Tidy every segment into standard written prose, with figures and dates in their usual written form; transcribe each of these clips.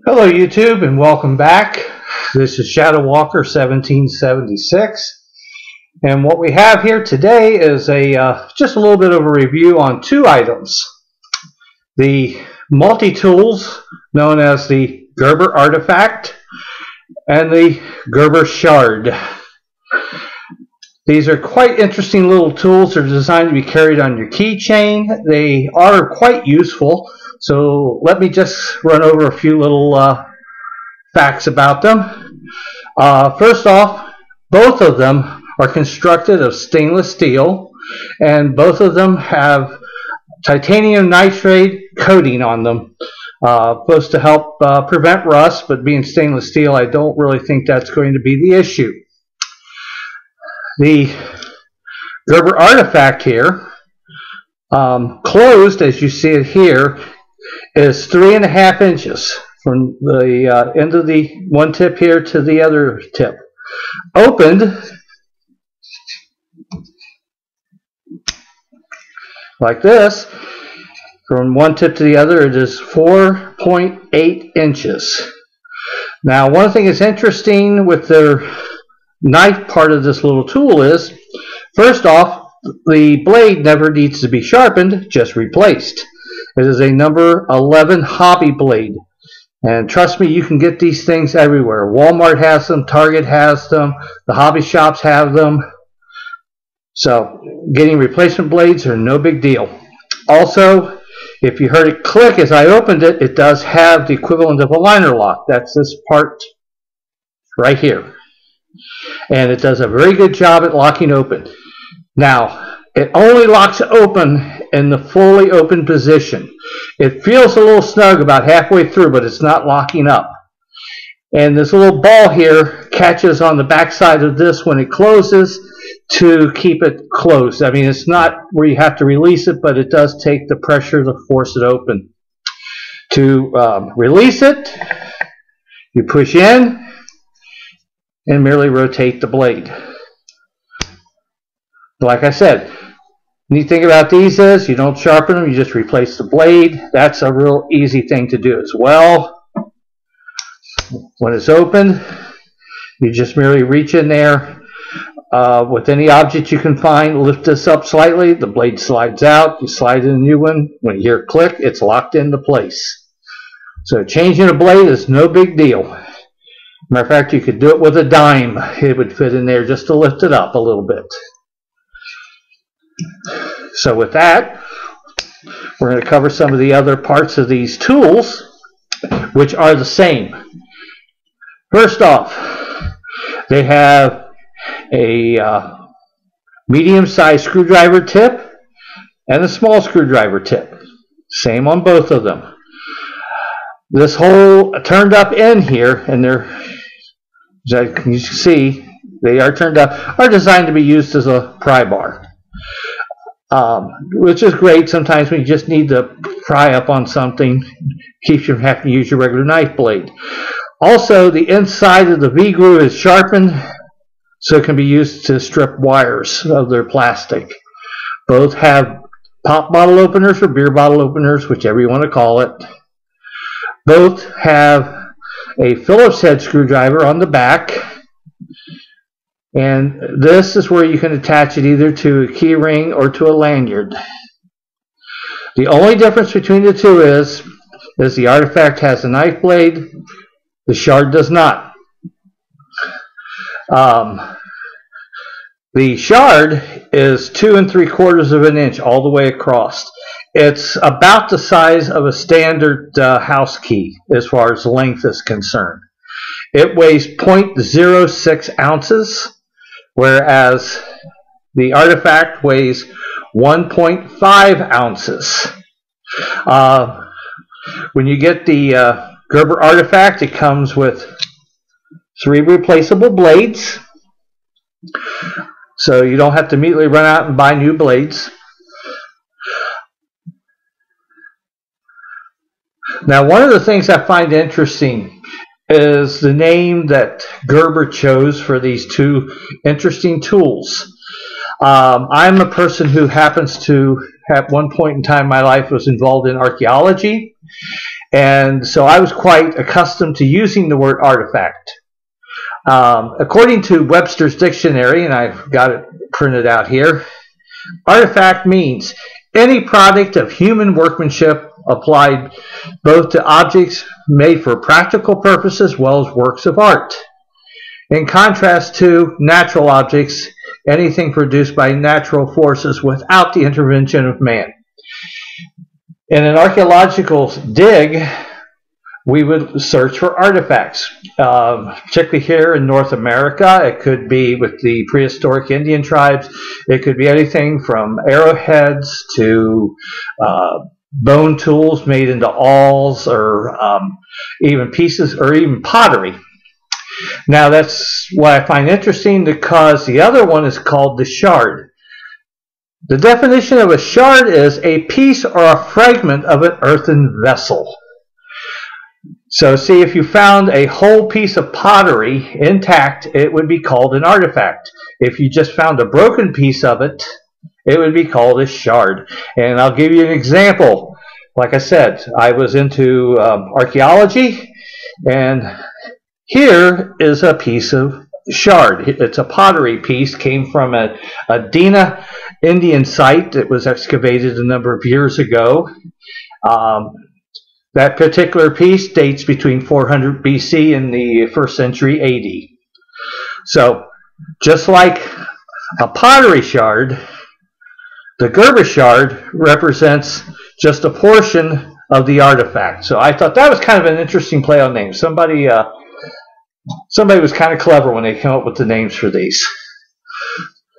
Hello YouTube and welcome back. This is Shadow Walker 1776, and what we have here today is just a little bit of a review on two items. The multi-tools known as the Gerber artifact and the Gerber shard. These are quite interesting little tools. They're designed to be carried on your keychain. They are quite useful. So let me just run over a few little facts about them. First off, both of them are constructed of stainless steel, and both of them have titanium nitride coating on them, supposed to help prevent rust, but being stainless steel, I don't really think that's going to be the issue. The Gerber artifact here, closed as you see it here, is 3.5 inches from the end of the one tip here to the other tip. Opened like this, from one tip to the other, it is 4.8 inches. Now, one thing that's interesting with their knife part of this little tool is, first off, the blade never needs to be sharpened, just replaced. It is a number 11 hobby blade, and trust me, you can get these things everywhere. Walmart has them, Target has them, the hobby shops have them. So getting replacement blades are no big deal. Also, if you heard it click as I opened it, it does have the equivalent of a liner lock. That's this part right here, and it does a very good job at locking open. Now, it only locks open in the fully open position. It feels a little snug about halfway through, but it's not locking up. And this little ball here catches on the back side of this when it closes to keep it closed. I mean, it's not where you have to release it, but it does take the pressure to force it open. To release it, you push in and merely rotate the blade. Like I said, neat thing about these is you don't sharpen them, you just replace the blade. That's a real easy thing to do as well. When it's open, you just merely reach in there with any object you can find, lift this up slightly, the blade slides out, you slide in a new one. When you hear a click, it's locked into place. So changing a blade is no big deal. Matter of fact, you could do it with a dime. It would fit in there just to lift it up a little bit. So with that, we're going to cover some of the other parts of these tools, which are the same. First off, they have a medium-sized screwdriver tip and a small screwdriver tip. Same on both of them. This whole turned up end here, and they're, as you can see, they are turned up, are designed to be used as a pry bar. Which is great sometimes when you just need to pry up on something, keeps you from having to use your regular knife blade. Also, the inside of the V-groove is sharpened, so it can be used to strip wires of their plastic. Both have pop bottle openers or beer bottle openers, whichever you want to call it. Both have a Phillips head screwdriver on the back. And this is where you can attach it either to a key ring or to a lanyard. The only difference between the two is the artifact has a knife blade, the shard does not. The shard is 2 3/4 inches all the way across. It's about the size of a standard house key as far as length is concerned. It weighs 0.06 ounces. Whereas the artifact weighs 1.5 ounces. When you get the Gerber artifact, it comes with 3 replaceable blades. So you don't have to immediately run out and buy new blades. Now, one of the things I find interesting is the name that Gerber chose for these two interesting tools. I'm a person who happens to, at one point in time in my life, was involved in archaeology, and so I was quite accustomed to using the word artifact. According to Webster's dictionary, and I've got it printed out here, artifact means any product of human workmanship applied both to objects made for practical purposes as well as works of art. In contrast to natural objects, anything produced by natural forces without the intervention of man. In an archaeological dig, we would search for artifacts, particularly here in North America. It could be with the prehistoric Indian tribes. It could be anything from arrowheads to bone tools made into awls, or even pieces, or even pottery. Now that's what I find interesting, because the other one is called the shard. The definition of a shard is a piece or a fragment of an earthen vessel. So see, if you found a whole piece of pottery intact, it would be called an artifact. If you just found a broken piece of it, it would be called a shard. And I'll give you an example. Like I said, I was into archaeology, and here is a piece of shard. It's a pottery piece, came from a Dina Indian site that was excavated a number of years ago. That particular piece dates between 400 BC and the 1st century AD. So, just like a pottery shard, the Gerber shard represents just a portion of the artifact. So I thought that was kind of an interesting play on names. Somebody was kind of clever when they came up with the names for these.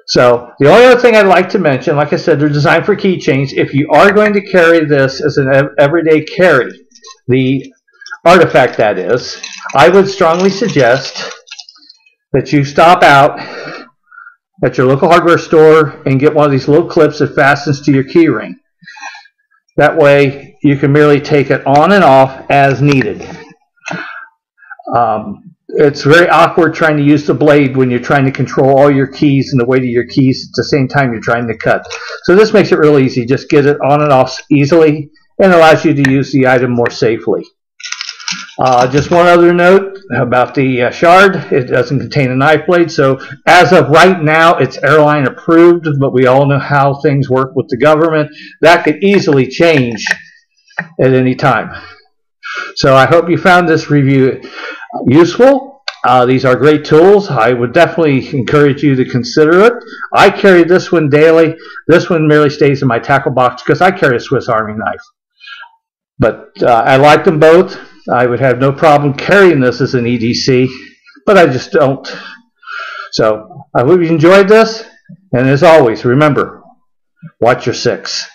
So the only other thing I'd like to mention, like I said, they're designed for keychains. If you are going to carry this as an everyday carry, the artifact that is, I would strongly suggest that you stop out at your local hardware store and get one of these little clips that fastens to your key ring. That way you can merely take it on and off as needed. It's very awkward trying to use the blade when you're trying to control all your keys and the weight of your keys at the same time you're trying to cut. So this makes it real easy. Just get it on and off easily, and allows you to use the item more safely. Just one other note about the shard. It doesn't contain a knife blade, so as of right now it's airline approved, but we all know how things work with the government. That could easily change at any time. So I hope you found this review useful. These are great tools. I would definitely encourage you to consider it. I carry this one daily. This one merely stays in my tackle box because I carry a Swiss Army knife. But I like them both. I would have no problem carrying this as an EDC, but I just don't. So I hope you enjoyed this. And as always, remember, watch your six.